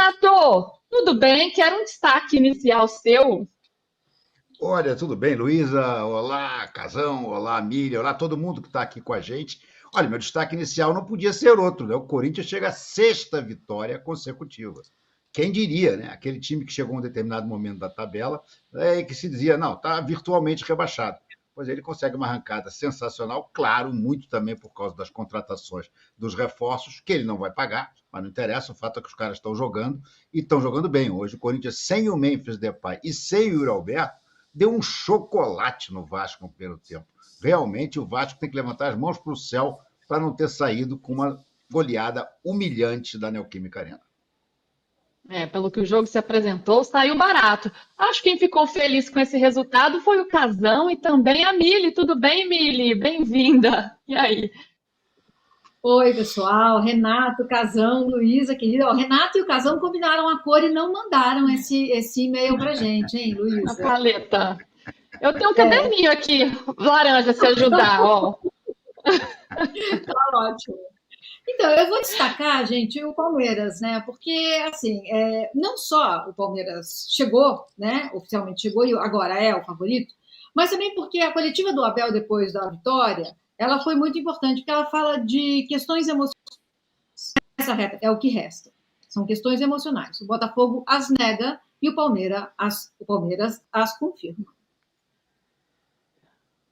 Renato, tudo bem? Quero um destaque inicial seu. Olha, tudo bem, Luísa? Olá, Casão, olá, Miriam, olá, todo mundo que está aqui com a gente. Olha, meu destaque inicial não podia ser outro, né? O Corinthians chega à sexta vitória consecutiva. Quem diria, né? Aquele time que chegou a um determinado momento da tabela e que se dizia, não, está virtualmente rebaixado. Pois ele consegue uma arrancada sensacional, claro, muito também por causa das contratações dos reforços, que ele não vai pagar, mas não interessa, o fato é que os caras estão jogando e estão jogando bem. Hoje o Corinthians sem o Memphis Depay e sem o Yuri Alberto deu um chocolate no Vasco no primeiro tempo. Realmente, o Vasco tem que levantar as mãos para o céu para não ter saído com uma goleada humilhante da Neoquímica Arena. Pelo que o jogo se apresentou, saiu barato. Acho que quem ficou feliz com esse resultado foi o Casão e também a Mili. Tudo bem, Mili? Bem-vinda. E aí? Oi, pessoal. Renato, Casão, Luísa, querida. Ó, Renato e o Casão combinaram a cor e não mandaram esse e-mail pra gente, hein, A Luísa? paleta. Eu tenho um caderninho aqui, laranja, se ajudar, ó. Tá ótimo. Então, eu vou destacar, gente, o Palmeiras, né? Porque, assim, não só o Palmeiras chegou, né? Oficialmente chegou e agora é o favorito, mas também porque a coletiva do Abel depois da vitória, ela foi muito importante, porque ela fala de questões emocionais. Essa é o que resta. São questões emocionais. O Botafogo as nega e o Palmeiras as confirma.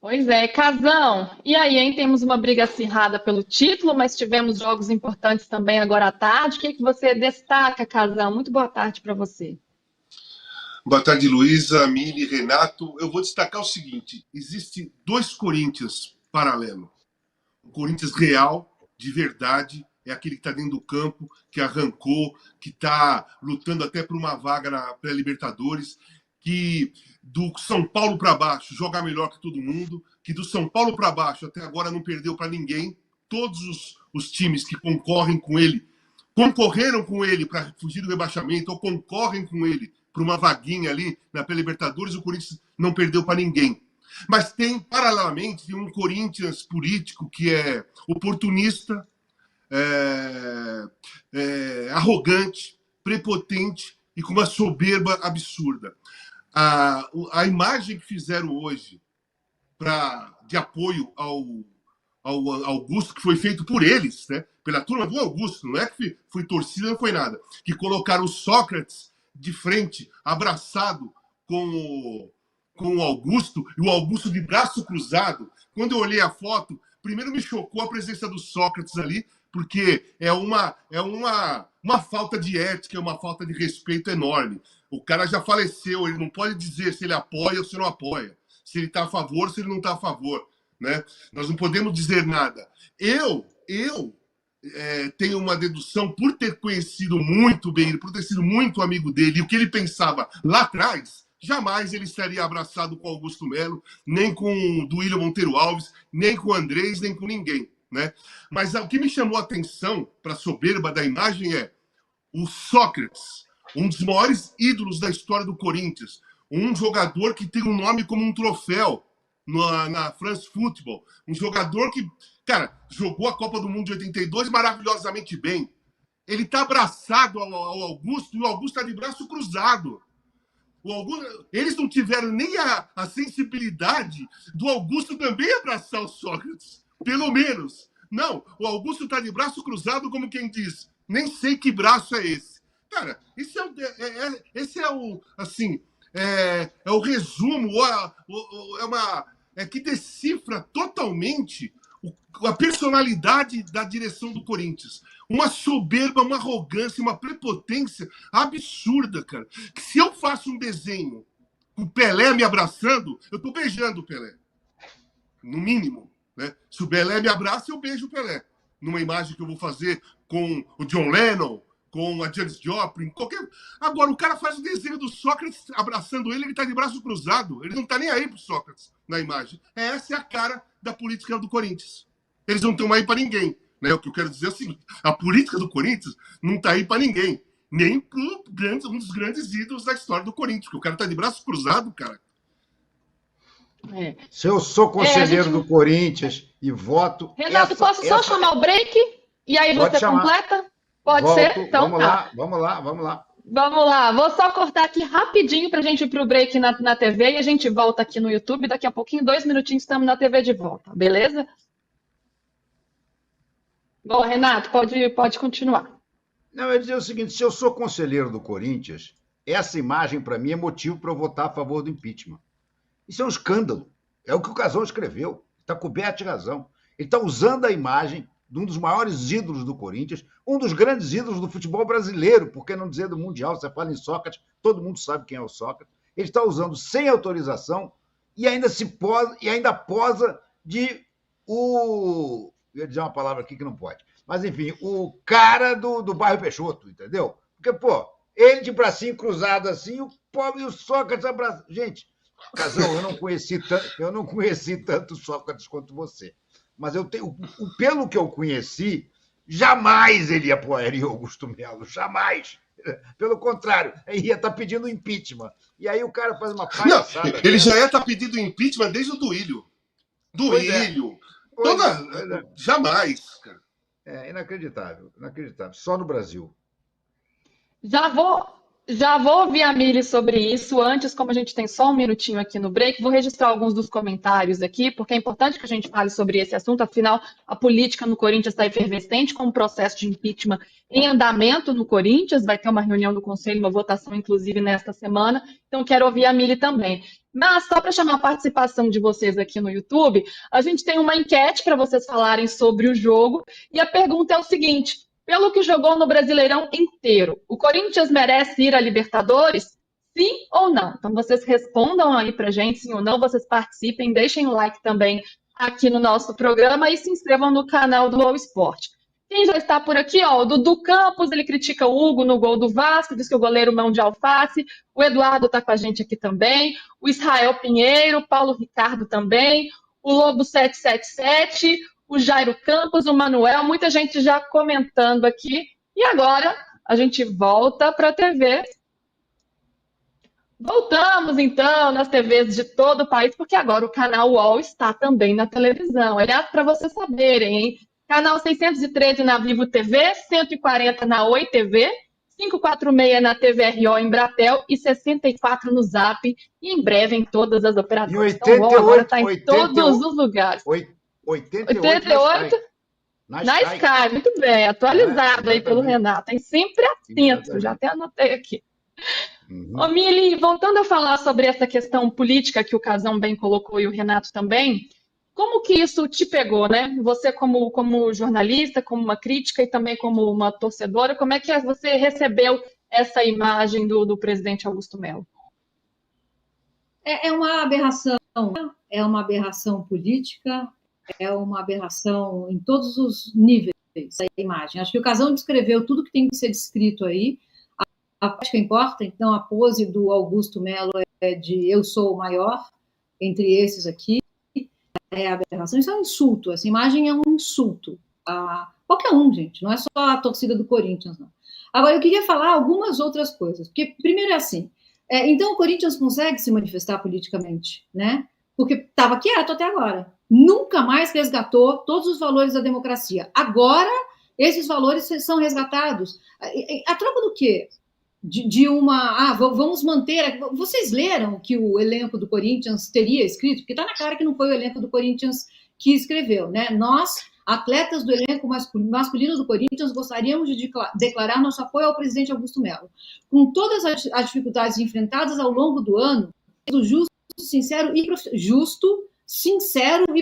Pois é, Casão. E aí, hein? Temos uma briga acirrada pelo título, mas tivemos jogos importantes também agora à tarde. O que você destaca, Casão? Muito boa tarde para você. Boa tarde, Luísa, Mili, Renato. Eu vou destacar o seguinte: existem dois Corinthians paralelos. O Corinthians real, de verdade, é aquele que está dentro do campo, que arrancou, que está lutando até por uma vaga na pré-Libertadores, que do São Paulo para baixo joga melhor que todo mundo, que do São Paulo para baixo até agora não perdeu para ninguém. Todos os times que concorrem com ele, concorreram com ele para fugir do rebaixamento ou concorrem com ele para uma vaguinha ali na pré-Libertadores, o Corinthians não perdeu para ninguém. Mas tem, paralelamente, um Corinthians político que é oportunista, arrogante, prepotente e com uma soberba absurda. A imagem que fizeram hoje de apoio ao Augusto, que foi feito por eles, né? Pela turma do Augusto, não é que foi torcida, não foi nada, que colocaram o Sócrates de frente, abraçado com o Augusto, e o Augusto de braço cruzado. Quando eu olhei a foto, primeiro me chocou a presença do Sócrates ali, porque é uma falta de ética, é uma falta de respeito enorme. O cara já faleceu, ele não pode dizer se ele apoia ou se não apoia, se ele está a favor ou se ele não está a favor, né? Nós não podemos dizer nada. Eu tenho uma dedução por ter conhecido muito bem ele, por ter sido muito amigo dele, e o que ele pensava lá atrás, jamais ele estaria abraçado com Augusto Melo, nem com o Duílio Monteiro Alves, nem com o Andrés, nem com ninguém, né? Mas o que me chamou a atenção para a soberba da imagem é o Sócrates, um dos maiores ídolos da história do Corinthians, um jogador que tem um nome como um troféu na France Football, um jogador que, cara, jogou a Copa do Mundo de 82 maravilhosamente bem. Ele está abraçado ao Augusto e o Augusto está de braço cruzado. Eles não tiveram nem a sensibilidade do Augusto também abraçar o Sócrates, pelo menos. Não, o Augusto está de braço cruzado, como quem diz, nem sei que braço é esse. Cara, esse é o, assim, é o resumo, que decifra totalmente a personalidade da direção do Corinthians. Uma soberba, uma arrogância, uma prepotência absurda, cara. Que se eu faço um desenho com o Pelé me abraçando, eu tô beijando o Pelé. No mínimo, né? Se o Pelé me abraça, eu beijo o Pelé. Numa imagem que eu vou fazer com o John Lennon, com a Janis Joplin, qualquer... Agora, o cara faz o desenho do Sócrates abraçando ele tá de braço cruzado. Ele não tá nem aí pro Sócrates na imagem. Essa é a cara da política do Corinthians. Eles não estão aí para ninguém. Né? O que eu quero dizer é o seguinte: a política do Corinthians não tá aí para ninguém. Nem para um dos grandes ídolos da história do Corinthians, porque o cara tá de braço cruzado, cara. Se eu sou conselheiro do Corinthians e voto... Renato, posso só chamar o break? E aí você completa? Pode ser? Então Vamos tá. lá, vamos lá, vamos lá. Vamos lá, vou só cortar aqui rapidinho para a gente ir para o break na TV e a gente volta aqui no YouTube. Daqui a pouquinho, 2 minutinhos, estamos na TV de volta, beleza? Bom, Renato, pode continuar. Não, eu ia dizer o seguinte: se eu sou conselheiro do Corinthians, essa imagem, para mim, é motivo para eu votar a favor do impeachment. Isso é um escândalo. É o que o Casão escreveu. Está coberto de razão. Ele está usando a imagem de um dos maiores ídolos do Corinthians, um dos grandes ídolos do futebol brasileiro, por que não dizer do Mundial? Você fala em Sócrates, todo mundo sabe quem é o Sócrates. Ele está usando sem autorização e ainda posa de o... Eu ia dizer uma palavra aqui que não pode. Mas, enfim, o cara do bairro Peixoto, entendeu? Porque, pô, ele de bracinho cruzado assim, o pobre e o Sócrates abraçado. Gente, Casão, eu não conheci tanto Sócrates quanto você. Mas pelo que eu conheci, jamais ele apoiaria Augusto Melo, jamais. Pelo contrário, ele ia estar pedindo impeachment. E aí o cara faz uma palhaçada. Não, ele já ia estar pedindo impeachment desde o Duílio. Duílio. Jamais, cara. É inacreditável, inacreditável. Só no Brasil. Já vou ouvir a Mili sobre isso. Antes, como a gente tem só um minutinho aqui no break, vou registrar alguns dos comentários aqui, porque é importante que a gente fale sobre esse assunto. Afinal, a política no Corinthians está efervescente, com o processo de impeachment em andamento no Corinthians. Vai ter uma reunião do Conselho, uma votação, inclusive, nesta semana. Então, quero ouvir a Mili também. Mas, só para chamar a participação de vocês aqui no YouTube, a gente tem uma enquete para vocês falarem sobre o jogo. E a pergunta é o seguinte: pelo que jogou no Brasileirão inteiro, o Corinthians merece ir à Libertadores? Sim ou não? Então vocês respondam aí pra gente, sim ou não, vocês participem, deixem o like também aqui no nosso programa e se inscrevam no canal do All Sport. Quem já está por aqui, ó, o Dudu Campos, ele critica o Hugo no gol do Vasco, diz que o goleiro mão de alface, o Eduardo está com a gente aqui também, o Israel Pinheiro, o Paulo Ricardo também, o Lobo 777, o Jairo Campos, o Manuel, muita gente já comentando aqui. E agora a gente volta para a TV. Voltamos, então, nas TVs de todo o país, porque agora o canal UOL está também na televisão. Aliás, para vocês saberem, hein? Canal 613 na Vivo TV, 140 na Oi TV, 546 na TVRO em Bratel e 64 no Zap. E em breve em todas as operadoras. Então, o UOL agora está em todos os lugares. 88 na Sky, muito bem, atualizado aí pelo Renato, hein? Sempre atento, já até anotei aqui. Ô, Mili, voltando a falar sobre essa questão política que o Casão bem colocou e o Renato também, como que isso te pegou, né? Você como jornalista, como uma crítica e também como uma torcedora, como é que você recebeu essa imagem do presidente Augusto Melo? É uma aberração política, é uma aberração em todos os níveis da imagem. Acho que o Casão descreveu tudo que tem que ser descrito aí. A prática importa, então a pose do Augusto Melo é de eu sou o maior entre esses aqui. É aberração. Isso é um insulto. Essa imagem é um insulto a qualquer um, gente. Não é só a torcida do Corinthians, não. Agora, eu queria falar algumas outras coisas. Porque, primeiro é assim, então o Corinthians consegue se manifestar politicamente, né? Porque estava quieto até agora. Nunca mais resgatou todos os valores da democracia. Agora, esses valores são resgatados. A troca do quê? Vamos manter... Vocês leram que o elenco do Corinthians teria escrito? Porque está na cara que não foi o elenco do Corinthians que escreveu, né? Nós, atletas do elenco masculino do Corinthians, gostaríamos de declarar nosso apoio ao presidente Augusto Melo. Com todas as dificuldades enfrentadas ao longo do ano, justo, sincero e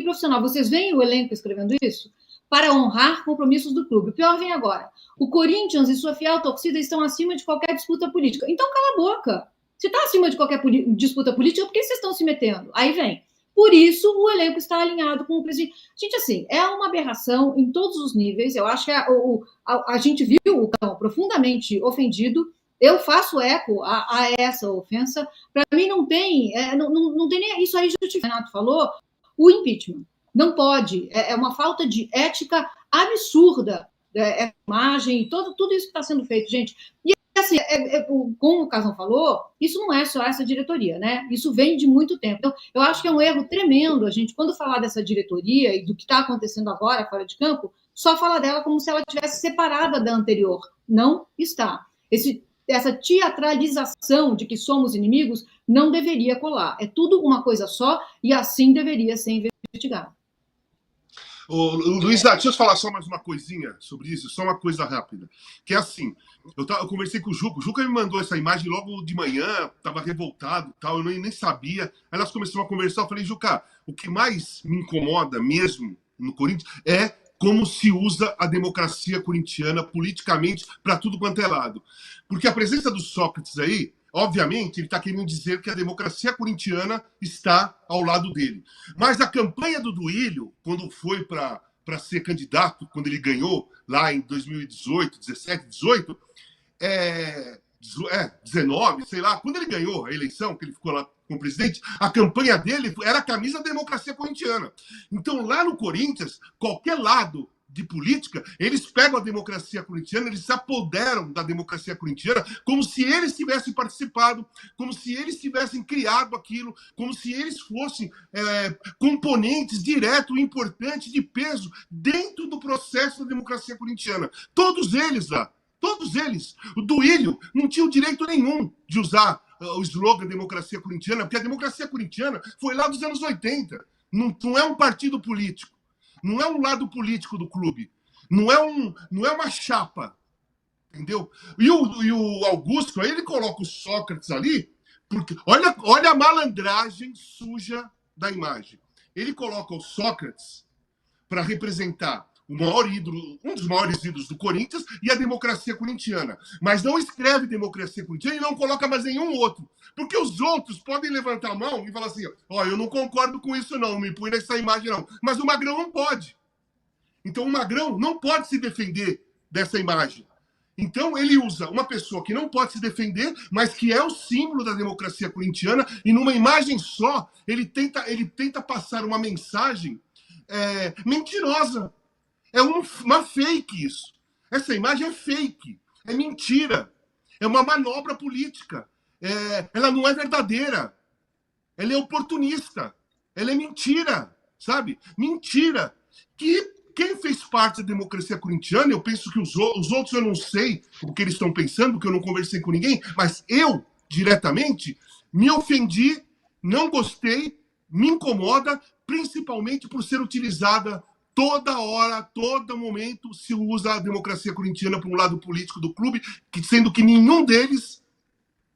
profissional. Vocês veem o elenco escrevendo isso? Para honrar compromissos do clube. O pior vem agora. O Corinthians e sua fiel torcida estão acima de qualquer disputa política. Então, cala a boca. Se está acima de qualquer disputa política, por que vocês estão se metendo? Aí vem. Por isso, o elenco está alinhado com o presidente. Gente, assim, é uma aberração em todos os níveis. Eu acho que a gente viu o Cão profundamente ofendido. Eu faço eco a essa ofensa. Para mim, não tem nem isso aí justificado. O Renato falou, o impeachment. Não pode. É uma falta de ética absurda. Imagem, tudo isso que está sendo feito, gente. E assim, como o Casão falou, isso não é só essa diretoria, né? Isso vem de muito tempo. Então, eu acho que é um erro tremendo a gente, quando falar dessa diretoria e do que está acontecendo agora fora de campo, só falar dela como se ela tivesse separada da anterior. Não está. Essa teatralização de que somos inimigos não deveria colar. É tudo uma coisa só e assim deveria ser investigado. Luísa, deixa eu falar só mais uma coisinha sobre isso, só uma coisa rápida. Que é assim, eu conversei com o Juca me mandou essa imagem logo de manhã, estava revoltado, tal, eu nem sabia. Aí nós começamos a conversar, eu falei, Juca, o que mais me incomoda mesmo no Corinthians é como se usa a democracia corintiana politicamente para tudo quanto é lado. Porque a presença do Sócrates aí, obviamente, ele está querendo dizer que a democracia corintiana está ao lado dele. Mas a campanha do Duílio, quando foi para ser candidato, quando ele ganhou lá em 2018, 17, 18, 19, sei lá, quando ele ganhou a eleição, que ele ficou lá como presidente, a campanha dele era a camisa da democracia corintiana. Então, lá no Corinthians, qualquer lado de política, eles pegam a democracia corintiana, eles se apoderam da democracia corintiana como se eles tivessem participado, como se eles tivessem criado aquilo, como se eles fossem componentes direto e importantes de peso dentro do processo da democracia corintiana. Todos eles lá, todos eles. O Duílio não tinha o direito nenhum de usar o slogan democracia corintiana, porque a democracia corintiana foi lá dos anos 80. Não é um partido político. Não é um lado político do clube. Não é uma chapa. Entendeu? E o Augusto, aí ele coloca o Sócrates ali, porque olha a malandragem suja da imagem. Ele coloca o Sócrates para representar o maior ídolo, um dos maiores ídolos do Corinthians e a democracia corintiana. Mas não escreve democracia corintiana e não coloca mais nenhum outro. Porque os outros podem levantar a mão e falar assim, eu não concordo com isso não, me põe nessa imagem não. Mas o Magrão não pode. Então o Magrão não pode se defender dessa imagem. Então ele usa uma pessoa que não pode se defender, mas que é o símbolo da democracia corintiana, e numa imagem só, ele tenta passar uma mensagem mentirosa. É uma fake isso. Essa imagem é fake, é mentira, é uma manobra política. Ela não é verdadeira, ela é oportunista, ela é mentira, sabe? Mentira. Que quem fez parte da democracia corintiana, eu penso que os outros eu não sei o que eles estão pensando, porque eu não conversei com ninguém, mas eu, diretamente, me ofendi, não gostei, me incomoda, principalmente por ser utilizada toda hora, todo momento, se usa a democracia corintiana para um lado político do clube, sendo que nenhum deles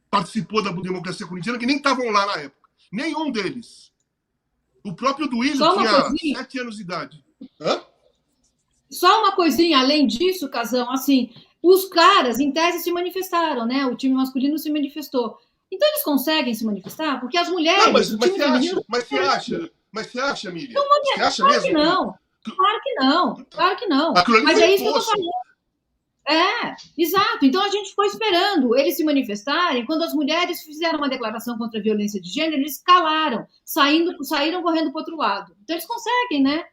participou da democracia corintiana, que nem estavam lá na época. Nenhum deles. O próprio Duílio tinha 7 anos de idade. Hã? Só uma coisinha, além disso, Casão, assim, os caras, em tese, se manifestaram, né? O time masculino se manifestou. Então eles conseguem se manifestar? Porque as mulheres... Não, mas você acha, Miriam? Você acha claro mesmo? Que não. Claro que não. Mas é isso que eu tô falando. Exato. Então a gente ficou esperando eles se manifestarem. Quando as mulheres fizeram uma declaração contra a violência de gênero, eles calaram, saíram correndo para o outro lado. Então eles conseguem, né?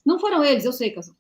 Não foram eles, eu sei, Casão.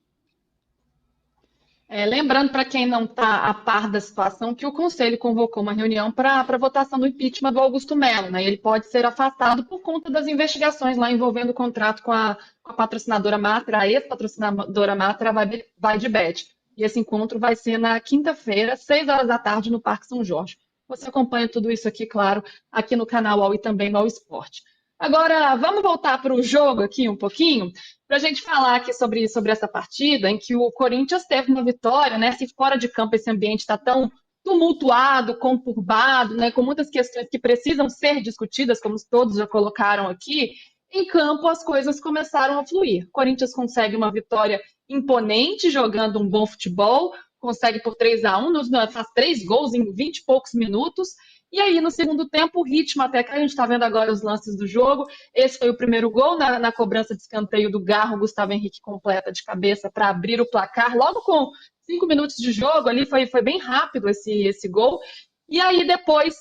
Lembrando para quem não está a par da situação que o Conselho convocou uma reunião para votação do impeachment do Augusto Melo, né? Ele pode ser afastado por conta das investigações lá envolvendo o contrato com a patrocinadora Matra, a ex-patrocinadora Matra, vai de Bet. E esse encontro vai ser na quinta-feira, 6 horas da tarde, no Parque São Jorge. Você acompanha tudo isso aqui, claro, aqui no canal UOL e também no UOL Esporte. Agora, vamos voltar para o jogo aqui um pouquinho, para a gente falar aqui sobre essa partida, em que o Corinthians teve uma vitória, né? Se fora de campo esse ambiente está tão tumultuado, conturbado, né? Com muitas questões que precisam ser discutidas, como todos já colocaram aqui, em campo as coisas começaram a fluir. O Corinthians consegue uma vitória imponente, jogando um bom futebol, consegue por 3-1, faz 3 gols em 20 e poucos minutos. E aí, no segundo tempo, o ritmo até que a gente está vendo agora os lances do jogo. Esse foi o primeiro gol na cobrança de escanteio do Garro. O Gustavo Henrique completa de cabeça para abrir o placar. Logo com 5 minutos de jogo, ali foi bem rápido esse gol. E aí, depois,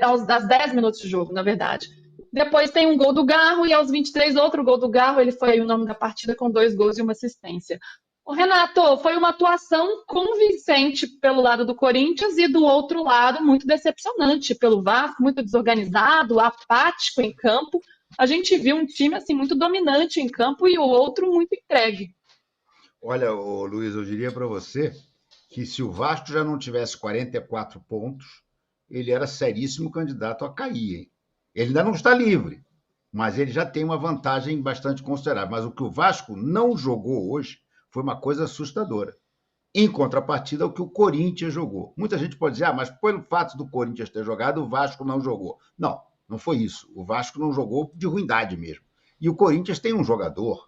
aos 10 minutos de jogo, na verdade. Depois tem um gol do Garro e aos 23, outro gol do Garro. Ele foi aí o nome da partida com 2 gols e uma assistência. Ô, Renato, foi uma atuação convincente pelo lado do Corinthians e do outro lado muito decepcionante pelo Vasco, muito desorganizado, apático em campo. A gente viu um time assim muito dominante em campo e o outro muito entregue. Olha, ô, Luiz, eu diria para você que se o Vasco já não tivesse 44 pontos, ele era seríssimo candidato a cair. Hein? Ele ainda não está livre, mas ele já tem uma vantagem bastante considerável. Mas o que o Vasco não jogou hoje foi uma coisa assustadora. Em contrapartida ao que o Corinthians jogou. Muita gente pode dizer, mas pelo fato do Corinthians ter jogado, o Vasco não jogou. Não, não foi isso. O Vasco não jogou de ruindade mesmo. E o Corinthians tem um jogador.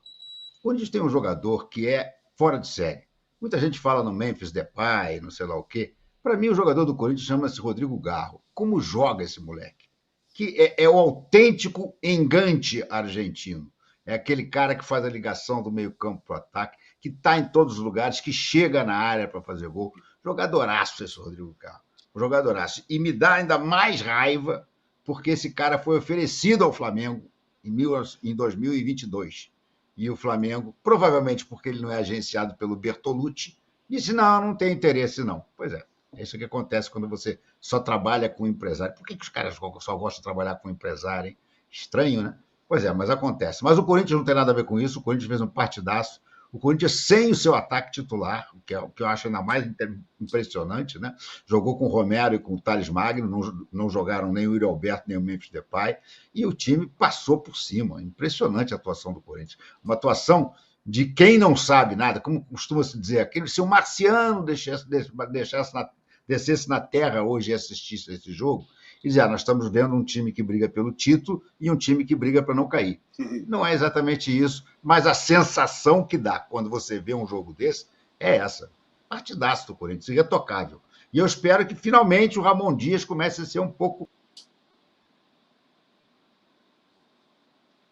O Corinthians tem um jogador que é fora de série. Muita gente fala no Memphis Depay, não sei lá o quê. Para mim, o jogador do Corinthians chama-se Rodrigo Garro. Como joga esse moleque? Que é o autêntico engante argentino. É aquele cara que faz a ligação do meio-campo para o ataque, que está em todos os lugares, que chega na área para fazer gol. Jogadoraço esse Rodrigo Garro. Jogadoraço. E me dá ainda mais raiva porque esse cara foi oferecido ao Flamengo em 2022. E o Flamengo, provavelmente porque ele não é agenciado pelo Bertolucci, disse, não tem interesse não. Pois é isso que acontece quando você só trabalha com empresário. Por que os caras só gostam de trabalhar com empresário, hein? Estranho, né? Pois é, mas acontece. Mas o Corinthians não tem nada a ver com isso, o Corinthians fez um partidaço. O Corinthians sem o seu ataque titular, o que eu acho ainda mais impressionante, né? Jogou com o Romero e com o Thales Magno, não jogaram nem o Yuri Alberto, nem o Memphis Depay, e o time passou por cima. Impressionante a atuação do Corinthians. Uma atuação de quem não sabe nada, como costuma-se dizer, se o marciano descesse na Terra hoje e assistisse a esse jogo, e dizer, nós estamos vendo um time que briga pelo título e um time que briga para não cair. Não é exatamente isso, mas a sensação que dá quando você vê um jogo desse é essa. Partidaço do Corinthians, irretocável. E eu espero que finalmente o Ramon Dias comece a ser um pouco...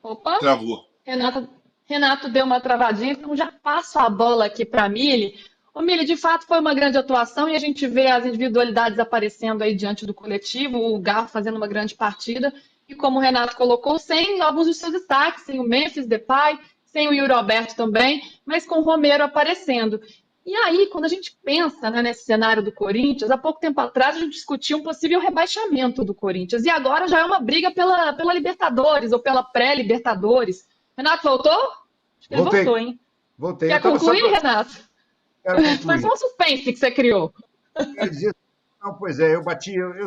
Opa! Travou. Renato deu uma travadinha, então já passo a bola aqui para a Mili. Ô, Mili, de fato foi uma grande atuação e a gente vê as individualidades aparecendo aí diante do coletivo, o Garro fazendo uma grande partida e como o Renato colocou, sem alguns dos seus destaques, sem o Memphis Depay, sem o Yuri Alberto também, mas com o Romero aparecendo. E aí, quando a gente pensa, né, nesse cenário do Corinthians, há pouco tempo atrás a gente discutia um possível rebaixamento do Corinthians e agora já é uma briga pela Libertadores ou pela pré-Libertadores. Renato voltou? Acho que ele voltou, hein? Voltei. Quer concluir, Renato? Quero concluir. Foi só um suspense que você criou. Eu dizia, não, pois é, eu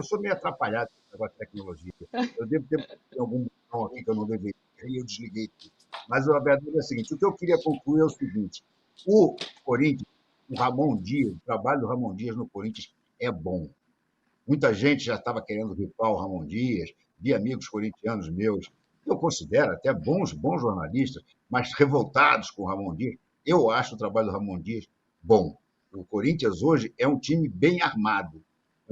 sou meio atrapalhado com esse negócio de tecnologia. Eu devo ter algum botão aqui que eu não deveria, e eu desliguei tudo. Mas a verdade é a seguinte, o que eu queria concluir é o seguinte, o Corinthians, o Ramon Dias, o trabalho do Ramon Dias no Corinthians é bom. Muita gente já estava querendo ripar o Ramon Dias, vi amigos corintianos meus, eu considero até bons jornalistas, mas revoltados com o Ramon Dias. Eu acho o trabalho do Ramon Dias bom. O Corinthians hoje é um time bem armado.